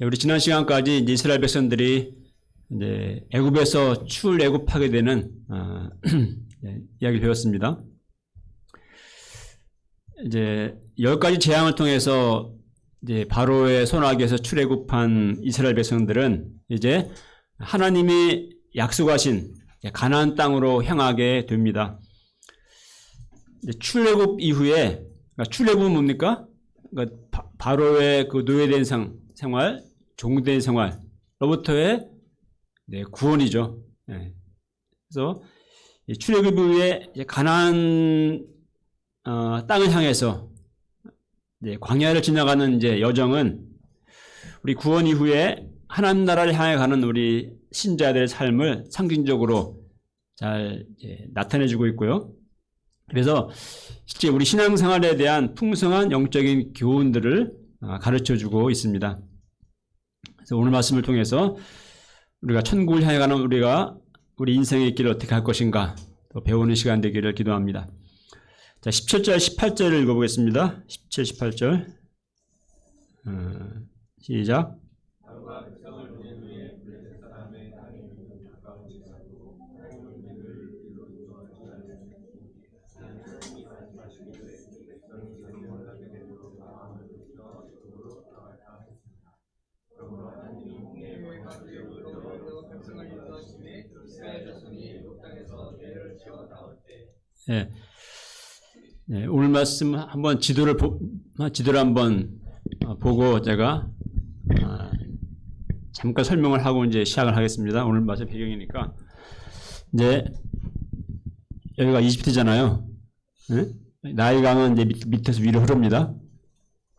우리 지난 시간까지 이제 이스라엘 백성들이 이제 애굽에서 출애굽하게 되는 이야기를 배웠습니다. 이제 10가지 재앙을 통해서 이제 바로의 손아귀에서 출애굽한 이스라엘 백성들은 이제 하나님이 약속하신 가나안 땅으로 향하게 됩니다. 이제 출애굽 이후에, 그러니까 출애굽은 뭡니까? 그러니까 바로의 그 노예된 생활, 종된 생활로부터의 구원이죠. 그래서 출애굽 이후에 가나안 땅을 향해서 광야를 지나가는 이제 여정은 우리 구원 이후에 하나님 나라를 향해 가는 우리 신자들의 삶을 상징적으로 잘 나타내주고 있고요. 그래서 실제 우리 신앙생활에 대한 풍성한 영적인 교훈들을 가르쳐주고 있습니다. 그래서 오늘 말씀을 통해서 우리가 천국을 향해 가는 우리 인생의 길을 어떻게 할 것인가 또 배우는 시간 되기를 기도합니다. 자, 17절, 18절을 읽어보겠습니다. 17, 18절. 시작. 오늘 말씀 한번 지도를 한번 보고 제가 잠깐 설명을 하고 이제 시작을 하겠습니다. 오늘 말씀 배경이니까 이제 여기가 이집트잖아요. 나일강은 이제 밑에서 위로 흐릅니다.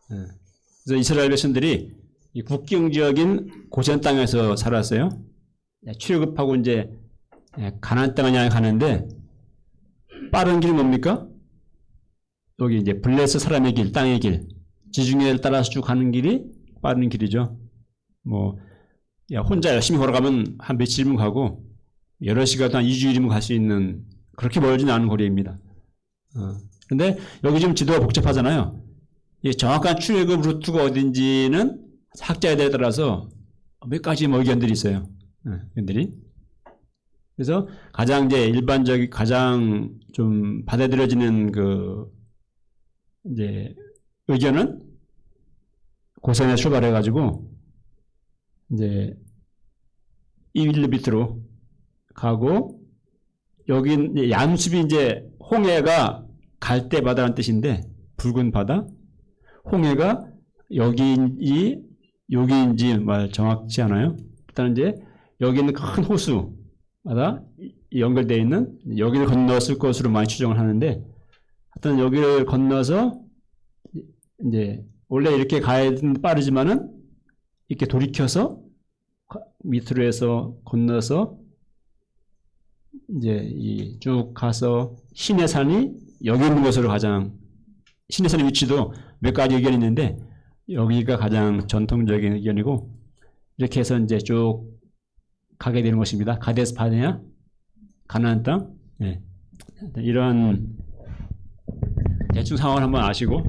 그래서 이스라엘 백성들이 이 국경 지역인 고센 땅에서 살았어요. 출애굽하고 이제 가나안 땅을 향해 가는데 빠른 길이 뭡니까? 여기 이제 블레셋 사람의 길, 땅의 길, 지중해를 따라서 쭉 가는 길이 빠른 길이죠. 혼자 열심히 걸어가면 한 며칠이면 가고 여러 시간도 한 2주일이면 갈 수 있는 그렇게 멀지는 않은 거리입니다. 근데 여기 지금 지도가 복잡하잖아요. 정확한 출애굽 루트가 어딘지는 학자에 따라서 몇 가지 의견들이 있어요. 의견들이. 그래서 가장 이제 일반적인 가장 좀 받아들여지는 이제 의견은 고센에 출발해가지고 이제 이윌리 밑으로 가고 여기 양숲이 이제 홍해가 갈대 바다라는 뜻인데 붉은 바다 홍해가 여기인지 말 정확치 않아요. 일단 이제 여기 있는 큰 호수마다 연결되어 있는 여기를 건넜을 것으로 많이 추정을 하는데 하여튼 여기를 건너서 이제 원래 이렇게 가야 빠르지만은 이렇게 돌이켜서 밑으로 해서 건너서 이제 쭉 가서 시내산이 여기 있는 것으로 가장 시내산의 위치도 몇 가지 의견이 있는데 여기가 가장 전통적인 의견이고 이렇게 해서 이제 쭉 가게 되는 것입니다. 가데스 바네아 가나안 땅 이런 대충 상황을 한번 아시고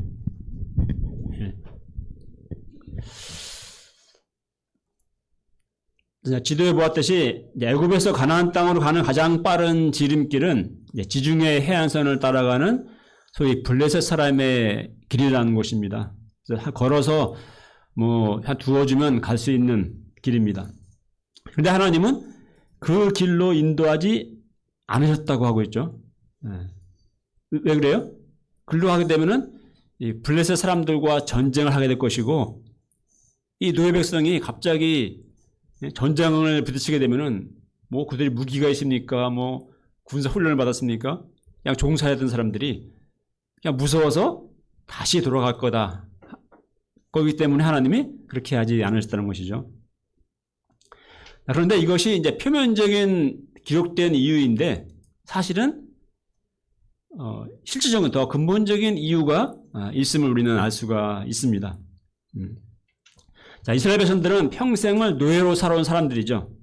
지도에 보았듯이 애굽에서 가나안 땅으로 가는 가장 빠른 지름길은 지중해 해안선을 따라가는 소위 블레셋 사람의 길이라는 곳입니다. 그래서 걸어서 한 두어 주면 갈 수 있는 길입니다. 그런데 하나님은 그 길로 인도하지 않으셨다고 하고 있죠. 왜 그래요? 글로 가게 되면은 이 블레셋 사람들과 전쟁을 하게 될 것이고 이 노예 백성이 갑자기 전쟁을 부딪히게 되면은 그들이 무기가 있습니까? 군사 훈련을 받았습니까? 그냥 종사하던 사람들이 그냥 무서워서 다시 돌아갈 거다. 거기 때문에 하나님이 그렇게 하지 않으셨다는 것이죠. 그런데 이것이 이제 표면적인 기록된 이유인데 사실은 실질적인 더 근본적인 이유가 있음을 우리는 알 수가 있습니다. 자, 이스라엘 백성들은 평생을 노예로 살아온 사람들이죠.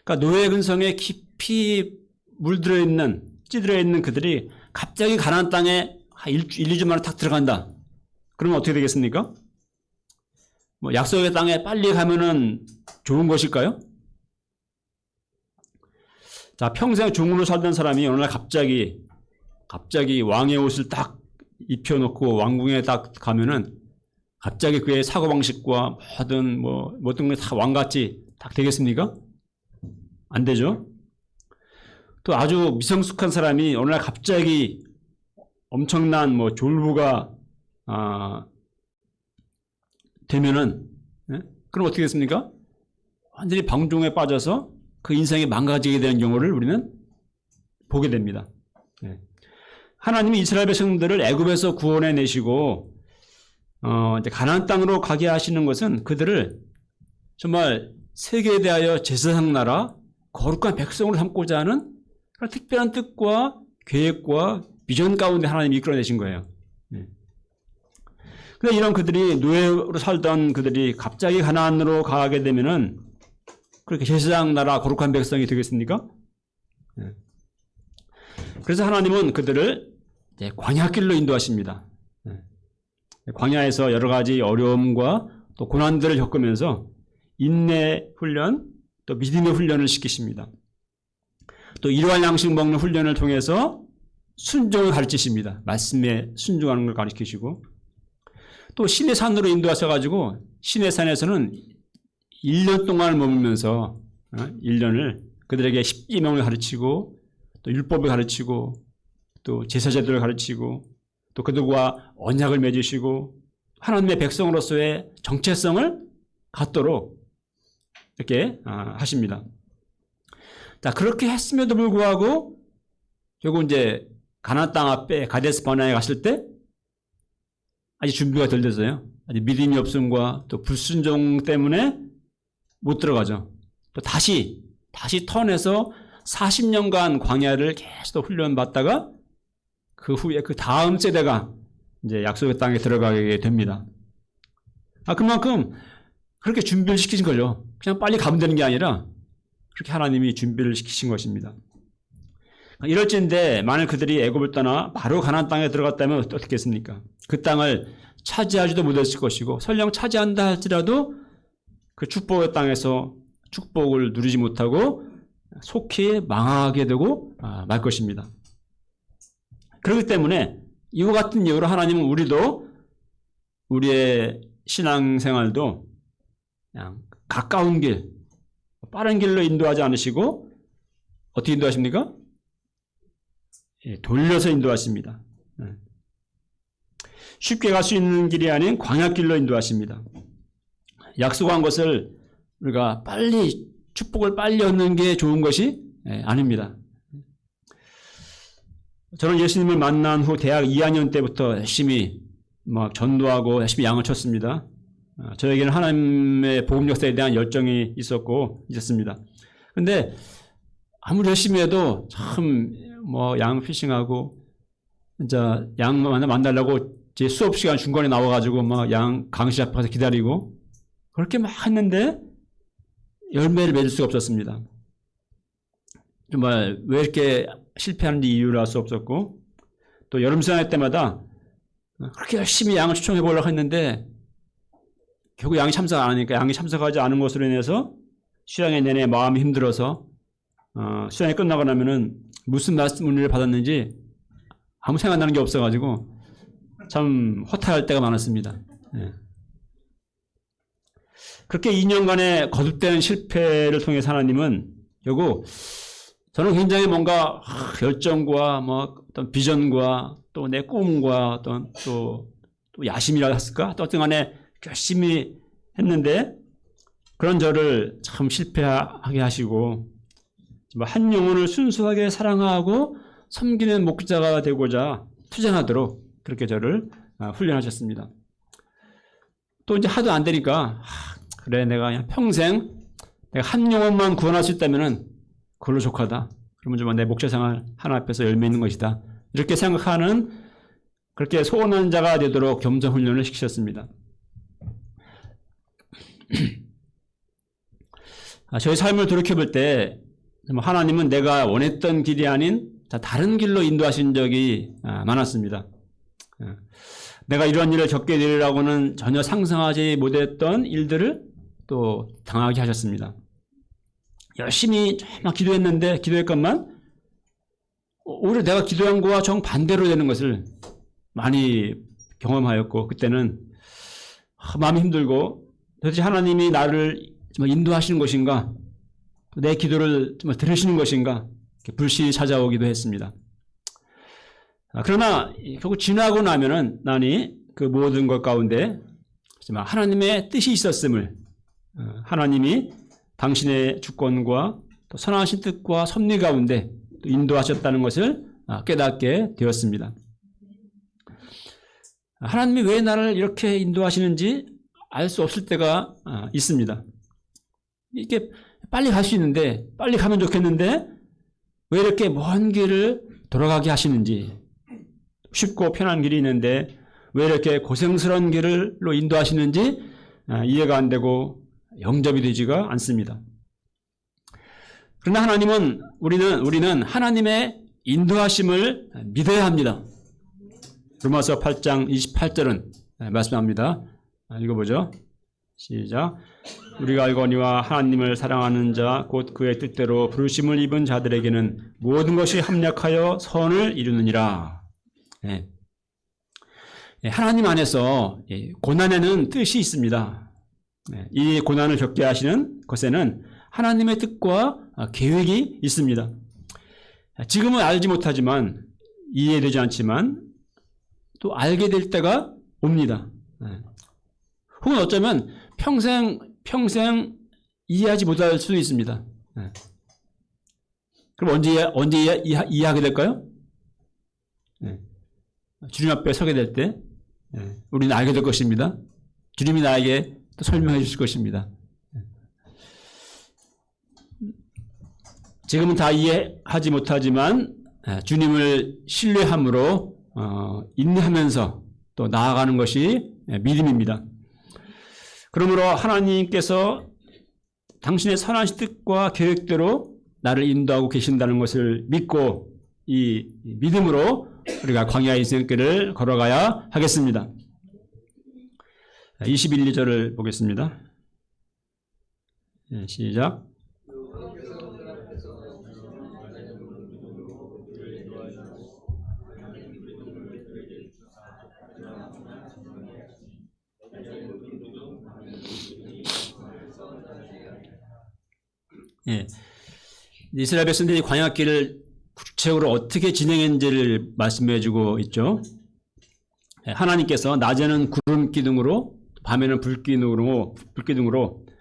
그러니까 노예 근성에 깊이 찌들어 있는 그들이 갑자기 가나안 땅에 1, 2주 만에 탁 들어간다. 그러면 어떻게 되겠습니까? 뭐 약속의 땅에 빨리 가면은 좋은 것일까요? 자, 평생 중으로 살던 사람이 어느 날 갑자기 왕의 옷을 딱 입혀놓고 왕궁에 딱 가면은 갑자기 그의 사고방식과 모든 게 다 왕같이 딱 되겠습니까? 안 되죠. 또 아주 미성숙한 사람이 어느 날 갑자기 엄청난 졸부가 되면은, 그럼 어떻게 됐습니까? 완전히 방종에 빠져서 그 인생이 망가지게 되는 경우를 우리는 보게 됩니다. 하나님이 이스라엘 백성들을 애굽에서 구원해 내시고 이제 가나안 땅으로 가게 하시는 것은 그들을 정말 세계에 대하여 제사장 나라, 거룩한 백성으로 삼고자 하는 그런 특별한 뜻과 계획과 비전 가운데 하나님이 이끌어내신 거예요. 그런데 이런 그들이 노예로 살던 그들이 갑자기 가나안으로 가게 되면은 그렇게 제사장 나라 거룩한 백성이 되겠습니까? 그래서 하나님은 그들을 광야길로 인도하십니다. 광야에서 여러 가지 어려움과 또 고난들을 겪으면서 인내 훈련, 또 믿음의 훈련을 시키십니다. 또 일용할 양식 먹는 훈련을 통해서 순종을 가르치십니다. 말씀에 순종하는 걸 가르치시고, 또 시내 산으로 인도하셔가지고 시내 산에서는 1년 동안 머물면서 1년을 그들에게 십계명을 가르치고 또 율법을 가르치고 또 제사제도를 가르치고 또 그들과 언약을 맺으시고 하나님의 백성으로서의 정체성을 갖도록 이렇게 하십니다. 자, 그렇게 했음에도 불구하고 결국 이제 가나안 땅 앞에 가데스 바네아에 갔을 때 아직 준비가 덜 됐어요. 아직 믿음이 없음과 또 불순종 때문에 못 들어가죠. 또 다시 턴해서 40년간 광야를 계속 훈련받다가 그 후에 그 다음 세대가 이제 약속의 땅에 들어가게 됩니다. 그만큼 그렇게 준비를 시키신 걸요. 그냥 빨리 가면 되는 게 아니라 그렇게 하나님이 준비를 시키신 것입니다. 이럴진데 만일 그들이 애굽을 떠나 바로 가나안 땅에 들어갔다면 어떻겠습니까? 그 땅을 차지하지도 못했을 것이고 설령 차지한다 할지라도 그 축복의 땅에서 축복을 누리지 못하고 속히 망하게 되고 말 것입니다. 그렇기 때문에 이와 같은 이유로 하나님은 우리도 우리의 신앙생활도 그냥 가까운 길, 빠른 길로 인도하지 않으시고 어떻게 인도하십니까? 돌려서 인도하십니다. 쉽게 갈 수 있는 길이 아닌 광야길로 인도하십니다. 약속한 것을 우리가 빨리 축복을 빨리 얻는 게 좋은 것이 아닙니다. 저는 예수님을 만난 후 대학 2학년 때부터 열심히 전도하고 열심히 양을 쳤습니다. 저에게는 하나님의 복음 역사에 대한 열정이 있었습니다. 근데 아무리 열심히 해도 참 양 피싱하고 진짜 양 만나려고 제 수업 시간 중간에 나와가지고 양 강실 앞에서 기다리고 그렇게 막 했는데 열매를 맺을 수가 없었습니다. 정말 왜 이렇게 실패하는지 이유를 알 수 없었고 또 여름 수양회 때마다 그렇게 열심히 양을 추천해 보려고 했는데 결국 양이 참석 안 하니까 양이 참석하지 않은 것으로 인해서 수양회 내내 마음이 힘들어서 수양회 끝나고 나면은 무슨 말씀 은혜를 받았는지 아무 생각나는 게 없어가지고 참 허탈할 때가 많았습니다. 그렇게 2년간의 거듭되는 실패를 통해서 하나님은 결국 저는 굉장히 뭔가 열정과 어떤 비전과 또 내 꿈과 또 야심이라 했을까? 또 어떤 간에 열심히 했는데 그런 저를 참 실패하게 하시고 한 영혼을 순수하게 사랑하고 섬기는 목자가 되고자 투쟁하도록 그렇게 저를 훈련하셨습니다. 또 이제 하도 안 되니까 그래 내가 그냥 평생 내가 한 영혼만 구원할 수 있다면은 그걸로 족하다. 그러면 좀 내 목자 생활 하나 앞에서 열매 있는 것이다. 이렇게 생각하는 그렇게 소원한 자가 되도록 겸손 훈련을 시키셨습니다. 저희 삶을 돌이켜볼 때 하나님은 내가 원했던 길이 아닌 다른 길로 인도하신 적이 많았습니다. 내가 이러한 일을 겪게 되리라고는 전혀 상상하지 못했던 일들을 또 당하게 하셨습니다. 열심히 막 기도했건만 오히려 내가 기도한 거와 정반대로 되는 것을 많이 경험하였고, 그때는 마음이 힘들고 도대체 하나님이 나를 정말 인도하시는 것인가, 내 기도를 정말 들으시는 것인가, 불신이 찾아오기도 했습니다. 그러나 결국 지나고 나면은 나니 그 모든 것 가운데 하나님의 뜻이 있었음을, 하나님이 당신의 주권과 또 선하신 뜻과 섭리 가운데 또 인도하셨다는 것을 깨닫게 되었습니다. 하나님이 왜 나를 이렇게 인도하시는지 알 수 없을 때가 있습니다. 이렇게 빨리 갈 수 있는데, 빨리 가면 좋겠는데 왜 이렇게 먼 길을 돌아가게 하시는지, 쉽고 편한 길이 있는데 왜 이렇게 고생스러운 길로 인도하시는지 이해가 안 되고 영접이 되지가 않습니다. 그러나 하나님은, 우리는 하나님의 인도하심을 믿어야 합니다. 로마서 8장 28절은 말씀합니다. 읽어보죠. 시작. 우리가 알거니와 하나님을 사랑하는 자 곧 그의 뜻대로 부르심을 입은 자들에게는 모든 것이 합력하여 선을 이루느니라. 네. 하나님 안에서 고난에는 뜻이 있습니다. 이 고난을 겪게 하시는 것에는 하나님의 뜻과 계획이 있습니다. 지금은 알지 못하지만, 이해되지 않지만 또 알게 될 때가 옵니다. 혹은 어쩌면 평생 이해하지 못할 수도 있습니다. 그럼 언제 이해하게 될까요? 주님 앞에 서게 될 때 우리는 알게 될 것입니다. 주님이 나에게 또 설명해 주실 것입니다. 지금은 다 이해하지 못하지만 주님을 신뢰함으로 인내하면서 또 나아가는 것이 믿음입니다. 그러므로 하나님께서 당신의 선하신 뜻과 계획대로 나를 인도하고 계신다는 것을 믿고 이 믿음으로 우리가 광야의 인생길을 걸어가야 하겠습니다. 21, 2절을 보겠습니다. 시작. 이스라엘 백성들이 광야길을 구체적으로 어떻게 진행했는지를 말씀해주고 있죠. 하나님께서 낮에는 구름 기둥으로, 밤에는 불 기둥으로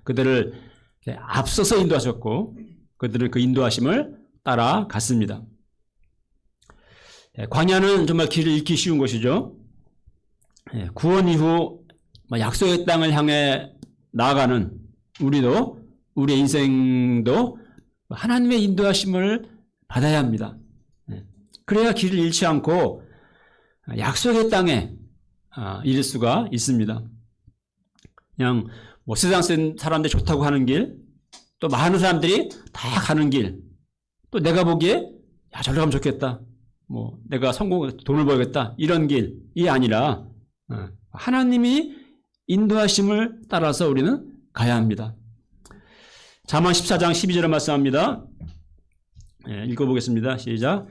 그들을 앞서서 인도하셨고, 그들은 그 인도하심을 따라갔습니다. 광야는 정말 길을 잃기 쉬운 것이죠. 구원 이후 약속의 땅을 향해 나아가는 우리의 인생도 하나님의 인도하심을 받아야 합니다. 그래야 길을 잃지 않고 약속의 땅에 이를 수가 있습니다. 그냥 세상 사람들이 좋다고 하는 길, 또 많은 사람들이 다 가는 길, 또 내가 보기에 저리로 가면 좋겠다, 내가 돈을 벌겠다, 이런 길이 아니라 하나님이 인도하심을 따라서 우리는 가야 합니다. 잠언 14장 12절에 말씀합니다. 읽어보겠습니다. 시작.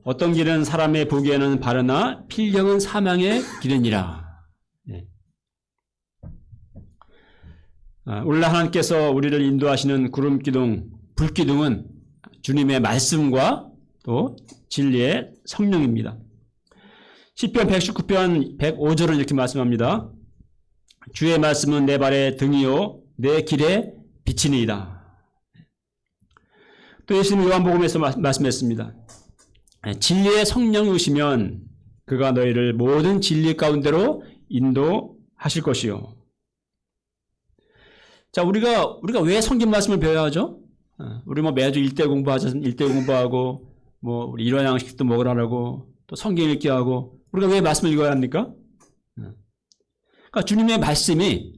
어떤 길은 사람의 보기에는 바르나 필경은 사망의 길이니라. 오늘 하나님께서 우리를 인도하시는 구름기둥, 불기둥은 주님의 말씀과 또 진리의 성령입니다. 시편 119편 105절은 이렇게 말씀합니다. 주의 말씀은 내 발의 등이요 내 길의 빛이니이다. 또 예수님 요한복음에서 말씀했습니다. 진리의 성령이 오시면 그가 너희를 모든 진리 가운데로 인도하실 것이요. 자, 우리가 왜 성경 말씀을 배워야 하죠? 우리 매주 일대 공부하고 우리 일원 양식도 먹으라고 또 성경 읽기 하고, 우리가 왜 말씀을 읽어야 합니까? 그러니까 주님의 말씀이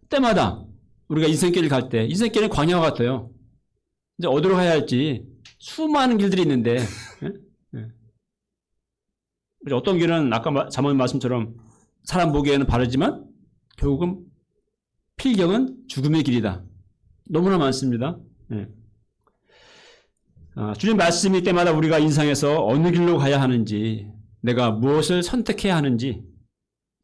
때마다 우리가 인생길을 갈 때, 인생길은 광야와 같아요. 이제 어디로 가야 할지 수많은 길들이 있는데 어떤 길은 아까 잠언 말씀처럼 사람 보기에는 바르지만 결국은 필경은 죽음의 길이다. 너무나 많습니다. 예. 주님 말씀이 때마다 우리가 인생에서 어느 길로 가야 하는지, 내가 무엇을 선택해야 하는지,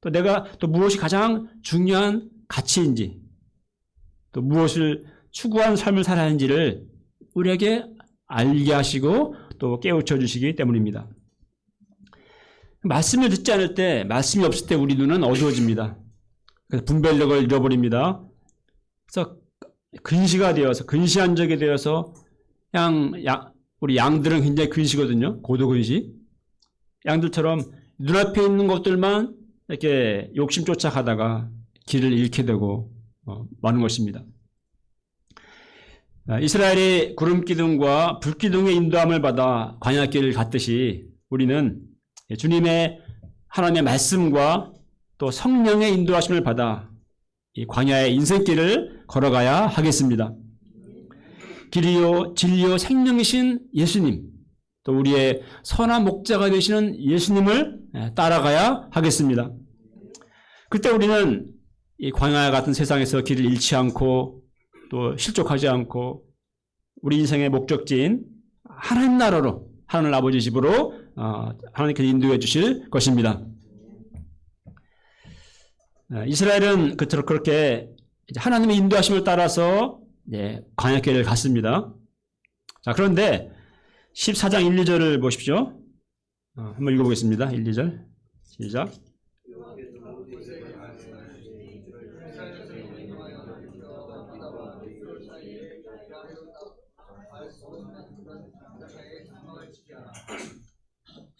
또 내가 또 무엇이 가장 중요한 가치인지, 또 무엇을 추구한 삶을 살아야 하는지를 우리에게 알게 하시고 또 깨우쳐 주시기 때문입니다. 말씀을 듣지 않을 때, 말씀이 없을 때 우리 눈은 어두워집니다. 그래서 분별력을 잃어버립니다. 그래서 근시가 되어서, 근시안적이 되어서 우리 양들은 굉장히 근시거든요. 고도근시. 양들처럼 눈앞에 있는 것들만 이렇게 욕심 쫓아가다가 길을 잃게 되고 마는 것입니다. 이스라엘이 구름기둥과 불기둥의 인도함을 받아 광야길을 갔듯이 우리는 주님의 하나님의 말씀과 또 성령의 인도하심을 받아 이 광야의 인생길을 걸어가야 하겠습니다. 길이요 진리요 생명이신 예수님, 또 우리의 선한 목자가 되시는 예수님을 따라가야 하겠습니다. 그때 우리는 이 광야 같은 세상에서 길을 잃지 않고 또 실족하지 않고 우리 인생의 목적지인 하나님 나라로, 하나님 아버지 집으로 하나님께서 인도해 주실 것입니다. 이스라엘은 그렇게 하나님의 인도하심을 따라서 광야길을 갔습니다. 자, 그런데 14장 1, 2절을 보십시오. 한번 읽어보겠습니다. 1, 2절 시작.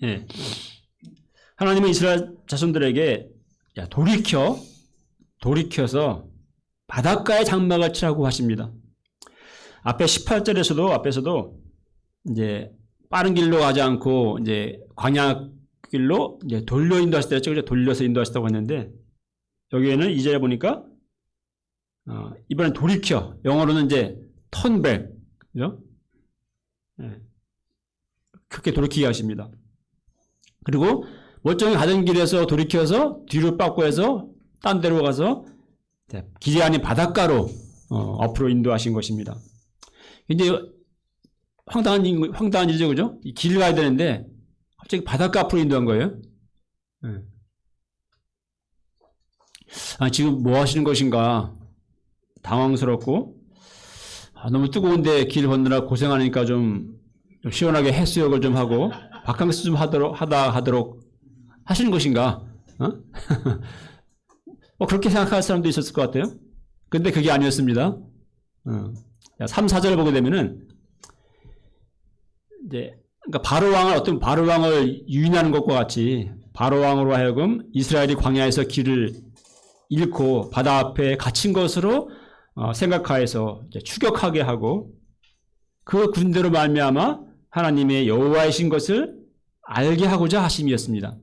예. 하나님은 이스라엘 자손들에게 돌이켜서 바닷가에 장막을 치라고 하십니다. 앞에 18절에서도 이제 빠른 길로 가지 않고 이제 광야길로 이제 돌려 인도하실 때였죠. 그죠? 돌려서 인도하시다고 했는데 여기에는 2절에 보니까 이번엔 돌이켜, 영어로는 이제 턴백, 그죠? 네. 그렇게 돌이키게 하십니다. 그리고 멀쩡히 가던 길에서 돌이켜서 뒤로 빠꾸해서 딴 데로 가서 길이 아닌 바닷가로 앞으로 인도하신 것입니다. 굉장히 황당한 일이죠, 그죠? 이 길을 가야 되는데 갑자기 바닷가 앞으로 인도한 거예요. 네. 지금 뭐 하시는 것인가 당황스럽고 너무 뜨거운데 길 건너라 고생하니까 좀 시원하게 해수욕을 좀 하고 바캉스 좀 하도록 하시는 것인가? 그렇게 생각할 사람도 있었을 것 같아요. 근데 그게 아니었습니다. 3, 4절을 보게 되면은 이제 그러니까 바로 왕을 유인하는 것과 같이 바로 왕으로 하여금 이스라엘이 광야에서 길을 잃고 바다 앞에 갇힌 것으로 생각하여서 추격하게 하고 그 군대로 말미암아 하나님의 여호와이신 것을 알게 하고자 하심이었습니다.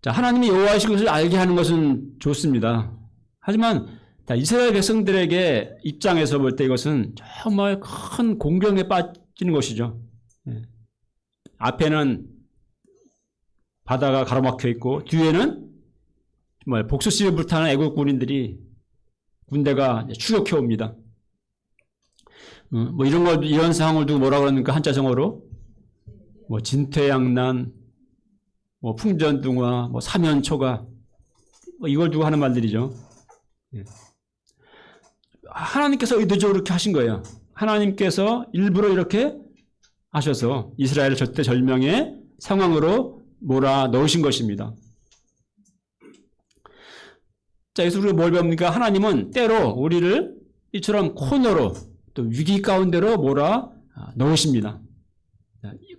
자, 하나님이 여호와이신 것을 알게 하는 것은 좋습니다. 하지만 이스라엘 백성들에게 입장에서 볼 때 이것은 정말 큰 공경에 빠지는 것이죠. 앞에는 바다가 가로막혀 있고 뒤에는 정말 복수심에 불타는 애국 군인들이 군대가 추격해 옵니다. 이런 상황을 두고 뭐라 그러니까 한자성어로 진퇴양난, 풍전등화, 사면초가 이걸 두고 하는 말들이죠. 하나님께서 의도적으로 이렇게 하신 거예요. 하나님께서 일부러 이렇게 하셔서 이스라엘을 절대절명의 상황으로 몰아 넣으신 것입니다. 자, 여기서 우리가 뭘 배웁니까? 하나님은 때로 우리를 이처럼 코너로 또 위기 가운데로 몰아 넣으십니다.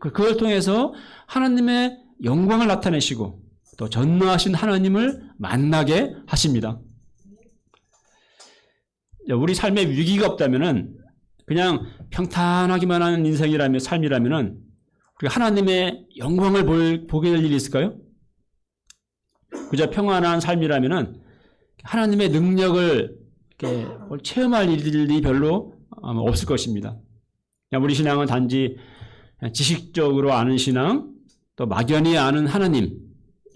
그걸 통해서 하나님의 영광을 나타내시고 또 전능하신 하나님을 만나게 하십니다. 우리 삶에 위기가 없다면은 그냥 평탄하기만 하는 인생이라면, 삶이라면은 우리가 하나님의 영광을 보게 될 일이 있을까요? 그저 평안한 삶이라면은 하나님의 능력을 이렇게 체험할 일이 별로 없을 것입니다. 우리 신앙은 단지 지식적으로 아는 신앙, 또 막연히 아는 하나님일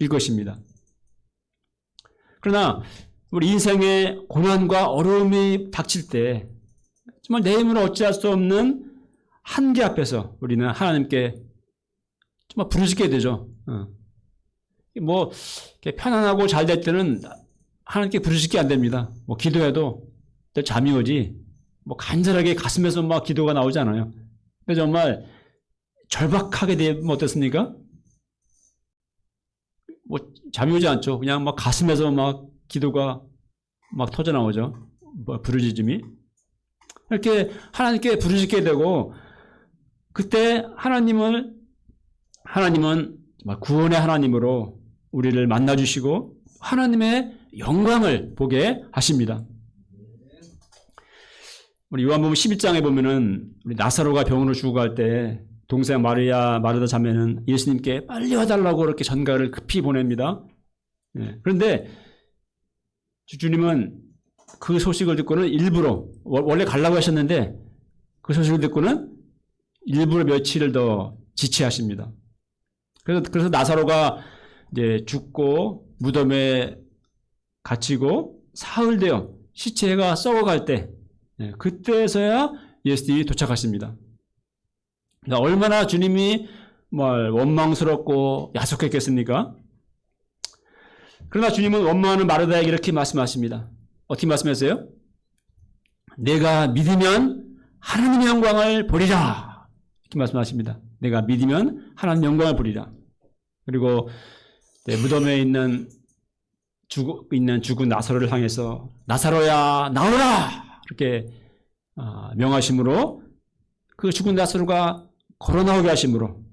것입니다. 그러나 우리 인생에 고난과 어려움이 닥칠 때 정말 내 힘으로 어찌할 수 없는 한계 앞에서 우리는 하나님께 정말 부르짖게 되죠. 뭐 편안하고 잘 될 때는 하나님께 부르짖게 안 됩니다. 뭐 기도해도 잠이 오지 뭐 간절하게 가슴에서 막 기도가 나오지 않아요. 근데 정말 절박하게 되면 어떻습니까? 뭐 잠이 오지 않죠. 그냥 막 가슴에서 막 기도가 막 터져 나오죠. 뭐 부르짖음이. 이렇게 하나님께 부르짖게 되고 그때 하나님은 구원의 하나님으로 우리를 만나주시고 하나님의 영광을 보게 하십니다. 우리 요한복음 11장에 보면은 우리 나사로가 병으로 죽어갈 때 동생 마르다 자매는 예수님께 빨리 와달라고 이렇게 전가를 급히 보냅니다. 그런데 주님은 그 소식을 듣고는 일부러 원래 가려고 하셨는데 그 소식을 듣고는 일부러 며칠을 더 지체하십니다. 그래서 나사로가 이제 죽고 무덤에 갇히고 사흘되어 시체가 썩어갈 때 그때서야 예수님이 도착하십니다. 그러니까 얼마나 주님이 원망스럽고 야속했겠습니까? 그러나 주님은 원망하는 마르다에게 이렇게 말씀하십니다. 어떻게 말씀하세요? 내가 믿으면 하나님의 영광을 보리라. 이렇게 말씀하십니다. 내가 믿으면 하나님의 영광을 보리라. 그리고 무덤에 있는 죽은 나사로를 향해서 나사로야 나오라 이렇게 명하심으로 그 죽은 나사로가 걸어 나오게 하심으로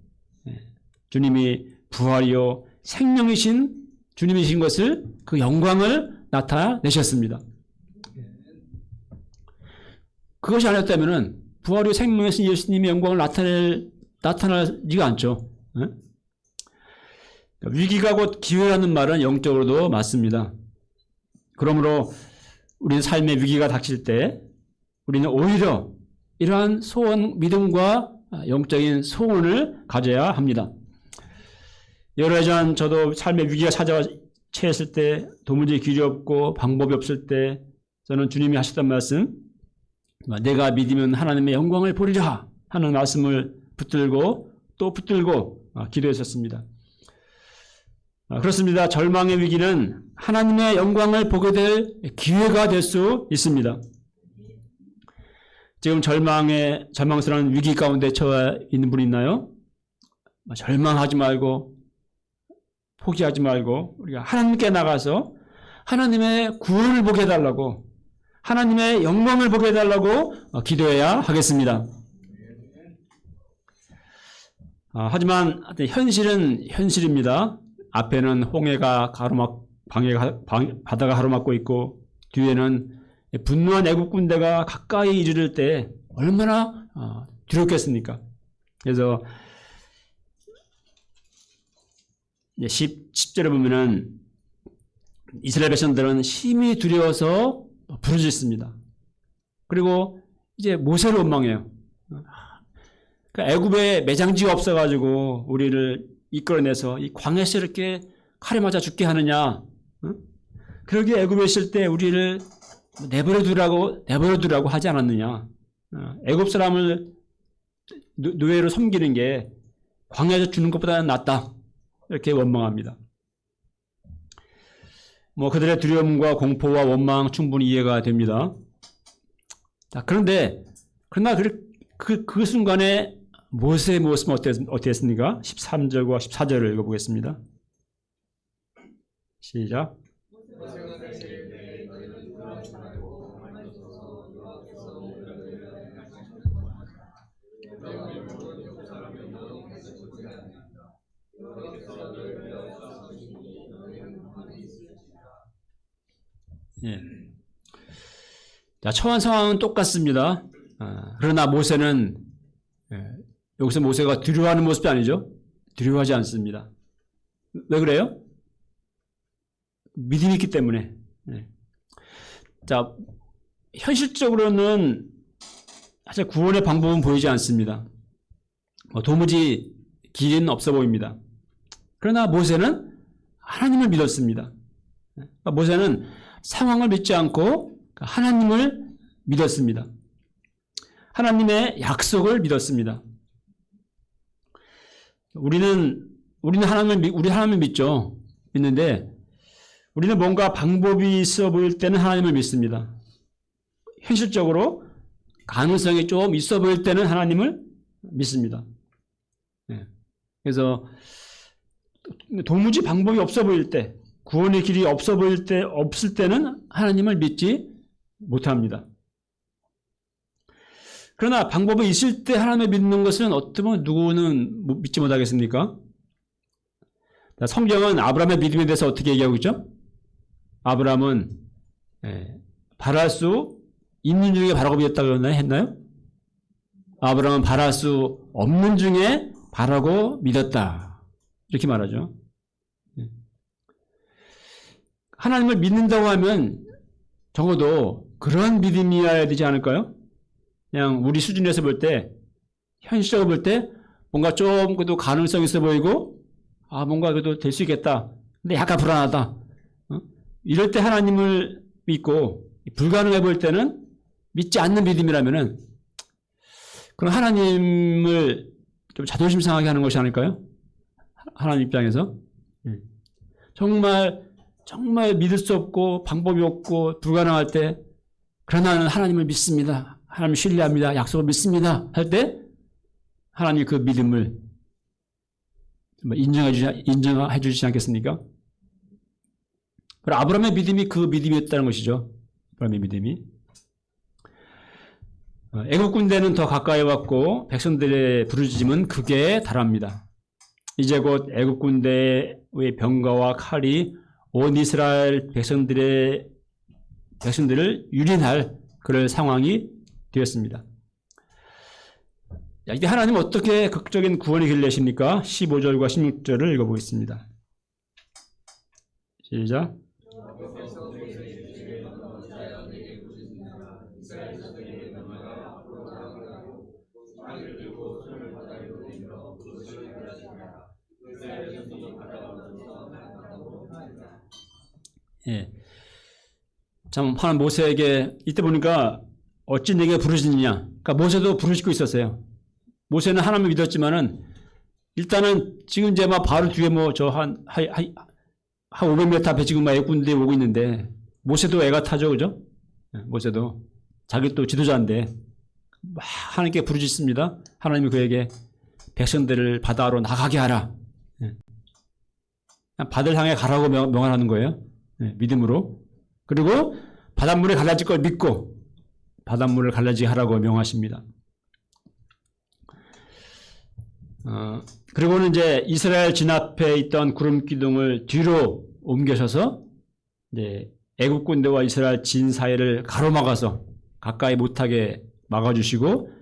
주님이 부활이요 생명이신 주님이신 것을 그 영광을 나타내셨습니다. 그것이 아니었다면 부활이요 생명이신 예수님의 영광을 나타나지가 않죠. 위기가 곧 기회라는 말은 영적으로도 맞습니다. 그러므로 우리는 삶의 위기가 닥칠 때 우리는 오히려 이러한 소원, 믿음과 영적인 소원을 가져야 합니다. 여러 해 전 저도 삶의 위기가 찾아와 처했을 때 도무지 길이 없고 방법이 없을 때 저는 주님이 하셨던 말씀 내가 믿으면 하나님의 영광을 보리라 하는 말씀을 붙들고 또 붙들고 기도했었습니다. 그렇습니다. 절망의 위기는 하나님의 영광을 보게 될 기회가 될 수 있습니다. 지금 절망스러운 위기 가운데 처해 있는 분 있나요? 절망하지 말고 포기하지 말고 우리가 하나님께 나가서 하나님의 구원을 보게 해달라고 하나님의 영광을 보게 해달라고 기도해야 하겠습니다. 하지만 현실은 현실입니다. 앞에는 홍해가 바다가 가로막고 있고 뒤에는 분노한 애국 군대가 가까이 이르를 때 얼마나 두렵겠습니까? 그래서 10절에 보면은 이스라엘 백성들은 심히 두려워서 부르짖습니다. 그리고 이제 모세를 원망해요. 그러니까 애굽에 매장지가 없어가지고 우리를 이끌어내서 이 광야에서 이렇게 칼에 맞아 죽게 하느냐? 그러기에 애굽에 있을 때 우리를 내버려두라고 하지 않았느냐? 애굽 사람을 노예로 섬기는 게 광야에서 주는 것보다는 낫다. 이렇게 원망합니다. 그들의 두려움과 공포와 원망 충분히 이해가 됩니다. 그러나 그 순간에 모세의 모습은 어땠습니까? 13절과 14절을 읽어보겠습니다. 시작. 예. 자, 처한 상황은 똑같습니다. 그러나 모세는 여기서 모세가 두려워하는 모습이 아니죠. 두려워하지 않습니다. 왜 그래요? 믿음이 있기 때문에. 자, 현실적으로는 사실 구원의 방법은 보이지 않습니다. 도무지 길은 없어 보입니다. 그러나 모세는 하나님을 믿었습니다. 모세는 상황을 믿지 않고 하나님을 믿었습니다. 하나님의 약속을 믿었습니다. 우리는 하나님을 믿죠. 믿는데 우리는 뭔가 방법이 있어 보일 때는 하나님을 믿습니다. 현실적으로 가능성이 좀 있어 보일 때는 하나님을 믿습니다. 그래서 도무지 방법이 없어 보일 때, 구원의 길이 없을 때는 하나님을 믿지 못합니다. 그러나 방법이 있을 때 하나님을 믿는 것은 어쩌면 누구는 믿지 못하겠습니까? 성경은 아브라함의 믿음에 대해서 어떻게 얘기하고 있죠? 아브라함은 바랄 수 있는 중에 바라고 믿었다고 했나요? 아브라함은 바랄 수 없는 중에 바라고 믿었다. 이렇게 말하죠. 하나님을 믿는다고 하면 적어도 그런 믿음이어야 되지 않을까요? 그냥 우리 수준에서 볼 때, 현실적으로 볼 때 뭔가 좀 그래도 가능성이 있어 보이고 뭔가 그래도 될 수 있겠다. 근데 약간 불안하다. 이럴 때 하나님을 믿고 불가능해 보일 때는 믿지 않는 믿음이라면은 그럼 하나님을 좀 자존심 상하게 하는 것이 아닐까요? 하나님 입장에서. 정말 믿을 수 없고 방법이 없고 불가능할 때 그러나 나는 하나님을 믿습니다. 하나님 신뢰합니다. 약속을 믿습니다. 할 때 하나님이 그 믿음을 인정해 주시지 않겠습니까? 아브라함의 믿음이 그 믿음이었다는 것이죠. 아브라함의 믿음이. 애국 군대는 더 가까이 왔고 백성들의 부르짖음은 극에 달합니다. 이제 곧 애국 군대의 병거와 칼이 온 이스라엘 백성들을 유린할 그럴 상황이 되었습니다. 이게 하나님 어떻게 극적인 구원의 길을 내십니까? 15절과 16절을 읽어보겠습니다. 시작. 참 하나님 모세에게 이때 보니까 어찌 내게 부르짖느냐. 그러니까 모세도 부르짖고 있었어요. 모세는 하나님을 믿었지만은 일단은 지금 이제 막 바로 뒤에 한 500m 앞에 지금 막 애군대 오고 있는데 모세도 애가 타죠, 그죠? 모세도 자기 또 지도자인데 막 하나님께 부르짖습니다. 하나님이 그에게 백성들을 바다로 나가게 하라. 바다를 향해 가라고 명하는 거예요. 믿음으로. 그리고 바닷물에 갈라질 걸 믿고 바닷물을 갈라지게 하라고 명하십니다. 그리고는 이제 이스라엘 진압에 있던 구름 기둥을 뒤로 옮겨셔서 이제 애국 군대와 이스라엘 진 사이를 가로막아서 가까이 못하게 막아주시고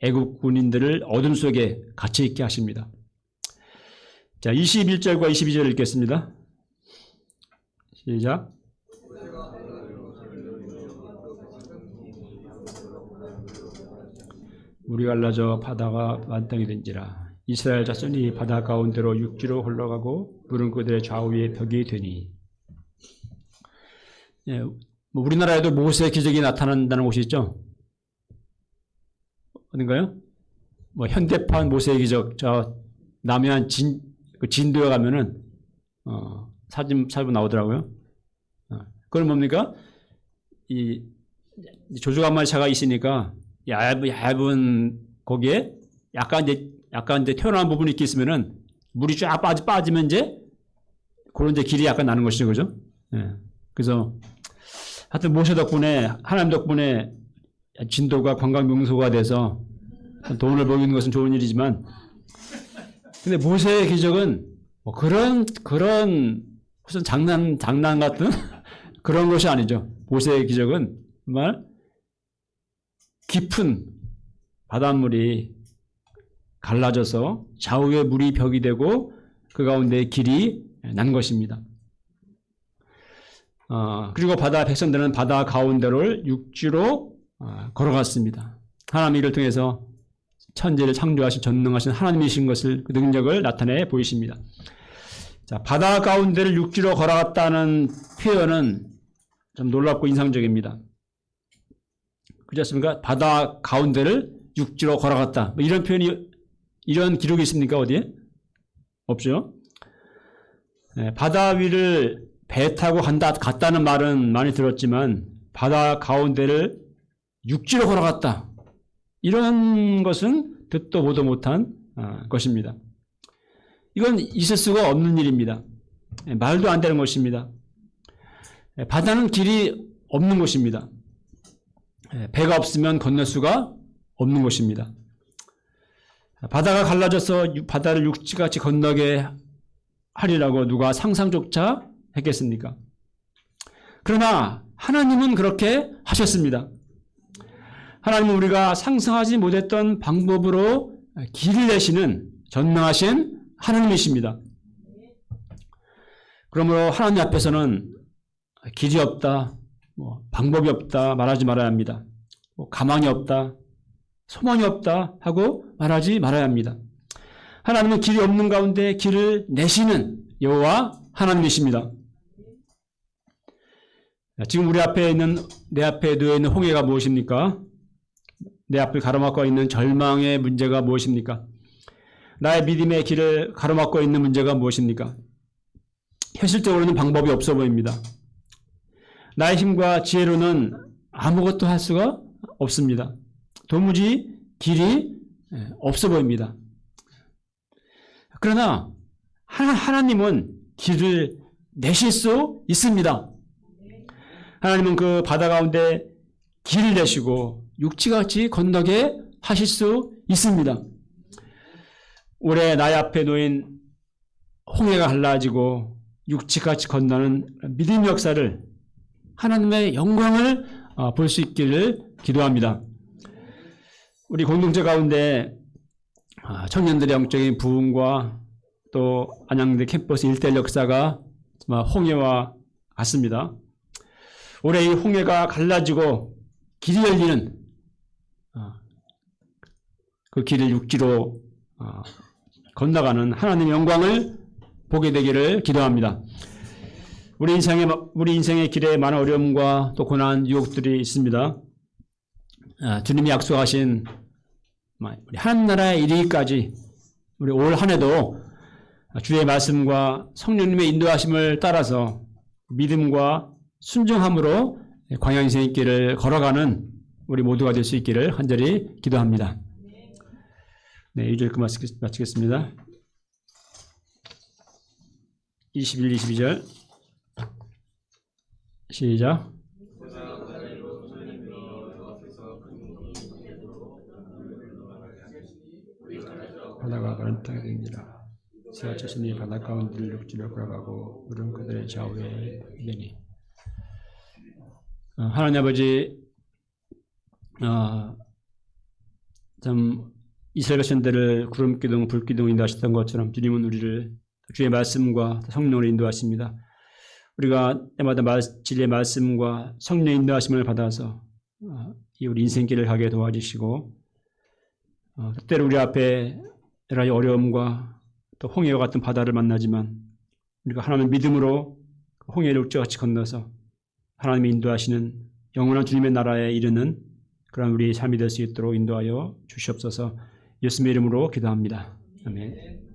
애국 군인들을 어둠 속에 갇혀 있게 하십니다. 자, 21절과 22절 읽겠습니다. 시작. 물이 갈라져 바다가 만땅이 된지라. 이스라엘 자손이 바다 가운데로 육지로 흘러가고 물은 그들의 좌우에 벽이 되니. 우리나라에도 모세의 기적이 나타난다는 곳이 있죠. 어딘가요? 현대판 모세의 기적, 저 남해안 진도에 가면은 사진 나오더라고요. 그건 뭡니까? 이 조주간말차가 있으니까 얇은 거기에 약간 이제 튀어나온 부분이 이렇게 있으면은 물이 쫙 빠지면 이제 그런 이제 길이 약간 나는 것이죠, 그죠? 그래서 하여튼 모세 덕분에 하나님 덕분에 진도가 관광 명소가 돼서 돈을 벌는 것은 좋은 일이지만, 근데 모세의 기적은 그런 무슨 장난 같은 그런 것이 아니죠. 모세의 기적은 정말 깊은 바닷물이 갈라져서 좌우에 물이 벽이 되고 그 가운데 길이 난 것입니다. 그리고 백성들은 바다 가운데를 육지로 걸어갔습니다. 하나님이 이를 통해서 천지를 창조하신 전능하신 하나님이신 것을 그 능력을 나타내 보이십니다. 자, 바다 가운데를 육지로 걸어갔다는 표현은 좀 놀랍고 인상적입니다. 그렇지 않습니까? 바다 가운데를 육지로 걸어갔다. 뭐 이런 표현이, 이런 기록이 있습니까? 어디에? 없죠. 네, 바다 위를 배 타고 갔다는 말은 많이 들었지만 바다 가운데를 육지로 걸어갔다. 이런 것은 듣도 보도 못한 것입니다. 이건 있을 수가 없는 일입니다. 말도 안 되는 것입니다. 바다는 길이 없는 곳입니다. 배가 없으면 건널 수가 없는 곳입니다. 바다가 갈라져서 바다를 육지같이 건너게 하리라고 누가 상상조차 했겠습니까? 그러나 하나님은 그렇게 하셨습니다. 하나님은 우리가 상상하지 못했던 방법으로 길을 내시는 전능하신 하나님이십니다. 그러므로 하나님 앞에서는 길이 없다, 방법이 없다 말하지 말아야 합니다. 가망이 없다, 소망이 없다 하고 말하지 말아야 합니다. 하나님은 길이 없는 가운데 길을 내시는 여호와 하나님이십니다. 지금 우리 앞에 있는, 내 앞에 놓여 있는 홍해가 무엇입니까? 내 앞을 가로막고 있는 절망의 문제가 무엇입니까? 나의 믿음의 길을 가로막고 있는 문제가 무엇입니까? 현실적으로는 방법이 없어 보입니다. 나의 힘과 지혜로는 아무것도 할 수가 없습니다. 도무지 길이 없어 보입니다. 그러나 하나님은 길을 내실 수 있습니다. 하나님은 그 바다 가운데 길을 내시고 육지같이 건너게 하실 수 있습니다. 올해 나의 앞에 놓인 홍해가 갈라지고 육지같이 건너는 믿음의 역사를, 하나님의 영광을 볼 수 있기를 기도합니다. 우리 공동체 가운데 청년들의 영적인 부흥과 또 안양대 캠퍼스 일대일 역사가 홍해와 같습니다. 올해 이 홍해가 갈라지고 길이 열리는 그 길을 육지로 건너가는 하나님의 영광을 보게 되기를 기도합니다. 우리 인생의 길에 많은 어려움과 또 고난, 유혹들이 있습니다. 주님이 약속하신 하나님 나라에 이르기까지 우리 올 한 해도 주의 말씀과 성령님의 인도하심을 따라서 믿음과 순종함으로 광야 인생의 길을 걸어가는 우리 모두가 될 수 있기를 간절히 기도합니다. 네, 2절 마치겠습니다. 21, 22절 시작. 바다가 마른 땅이 되니라. 새와 자신이 바다 가운데를 육지로 걸어가고 물은 그들의 좌우에 되니. 하나님 아버지, 참 이스라엘 백성들을 구름기둥, 불기둥 인도하셨던 것처럼 주님은 우리를 주의 말씀과 성령으로 인도하십니다. 우리가 때마다 진리의 말씀과 성령의 인도하심을 받아서 우리 인생길을 가게 도와주시고, 때로 우리 앞에 여러 가지 어려움과 또 홍해와 같은 바다를 만나지만 우리가 하나님의 믿음으로 홍해를 육지같이 건너서 하나님이 인도하시는 영원한 주님의 나라에 이르는 그런 우리의 삶이 될 수 있도록 인도하여 주시옵소서. 예수님의 이름으로 기도합니다. 아멘.